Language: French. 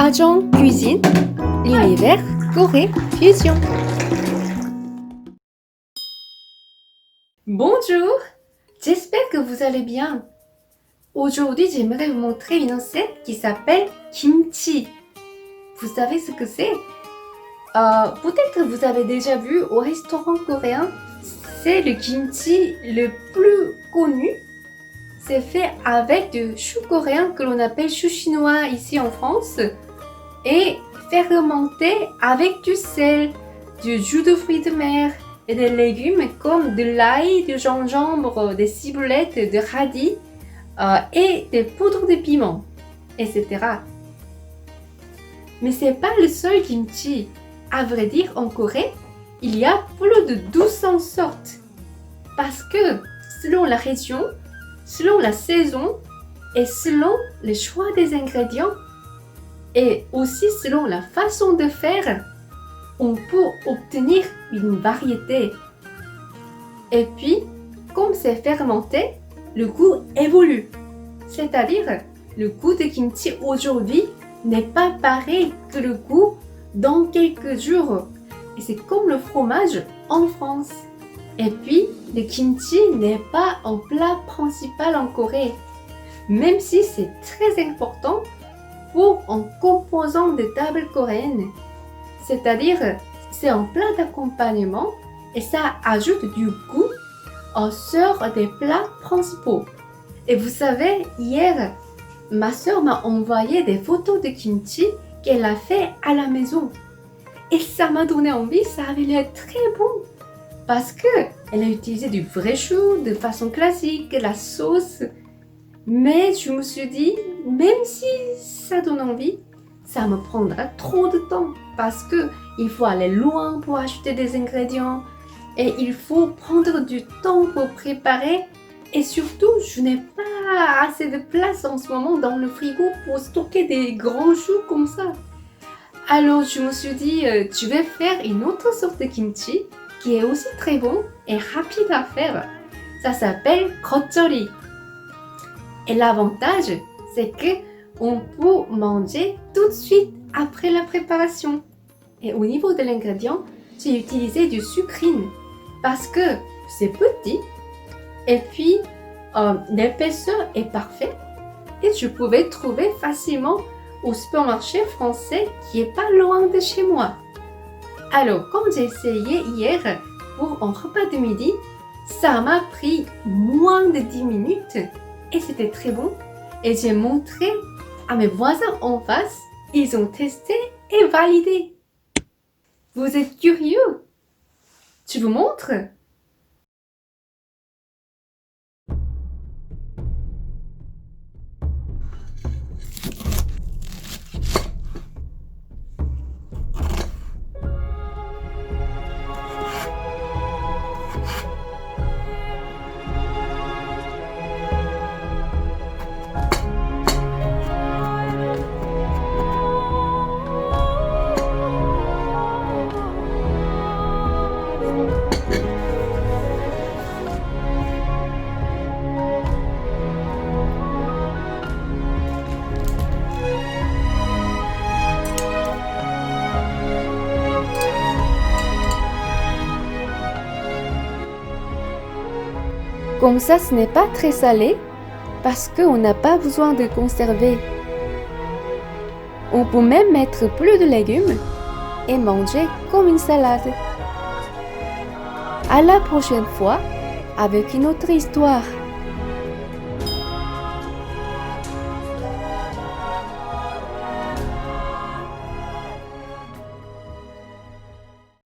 Agent Cuisine, l'univers Corée Fusion. Bonjour, j'espère que vous allez bien. Aujourd'hui, j'aimerais vous montrer une recette qui s'appelle kimchi. Vous savez ce que c'est? Peut-être que vous avez déjà vu au restaurant coréen. C'est le kimchi le plus connu. C'est fait avec du chou coréen que l'on appelle chou chinois ici en France et fermenté avec du sel, du jus de fruits de mer et des légumes comme de l'ail, du gingembre, des ciboulettes, des radis et des poudres de piment, etc. Mais c'est pas le seul kimchi. À vrai dire, en Corée, il y a plus de 1200 sortes. Parce que selon la région, selon la saison et selon le choix des ingrédients et aussi selon la façon de faire, on peut obtenir une variété. Et puis, comme c'est fermenté, le goût évolue. C'est-à-dire, le goût de kimchi aujourd'hui n'est pas pareil que le goût dans quelques jours. Et c'est comme le fromage en France. Et puis, le kimchi n'est pas un plat principal en Corée, même si c'est très important pour un composant de table coréenne. C'est-à-dire, c'est un plat d'accompagnement et ça ajoute du goût sur des plats principaux. Et vous savez, hier, ma soeur m'a envoyé des photos de kimchi qu'elle a fait à la maison. Et ça m'a donné envie, ça avait l'air très bon. Parce qu'elle a utilisé du vrai chou de façon classique, la sauce. Mais je me suis dit, même si ça donne envie, ça me prendra trop de temps. Parce qu'il faut aller loin pour acheter des ingrédients. Et il faut prendre du temps pour préparer. Et surtout, je n'ai pas assez de place en ce moment dans le frigo pour stocker des grands choux comme ça. Alors je me suis dit, je vais faire une autre sorte de kimchi qui est aussi très bon et rapide à faire. Ça s'appelle 겉절이. Et l'avantage, c'est que on peut manger tout de suite après la préparation. Et au niveau de l'ingrédient, j'ai utilisé du sucrine parce que c'est petit et puis l'épaisseur est parfaite et je pouvais trouver facilement au supermarché français qui est pas loin de chez moi. Alors, comme j'ai essayé hier pour un repas de midi, ça m'a pris moins de 10 minutes et c'était très bon. Et j'ai montré à mes voisins en face, ils ont testé et validé. Vous êtes curieux? Tu vous montres? Comme ça, ce n'est pas très salé parce qu'on n'a pas besoin de conserver. On peut même mettre plus de légumes et manger comme une salade. À la prochaine fois avec une autre histoire.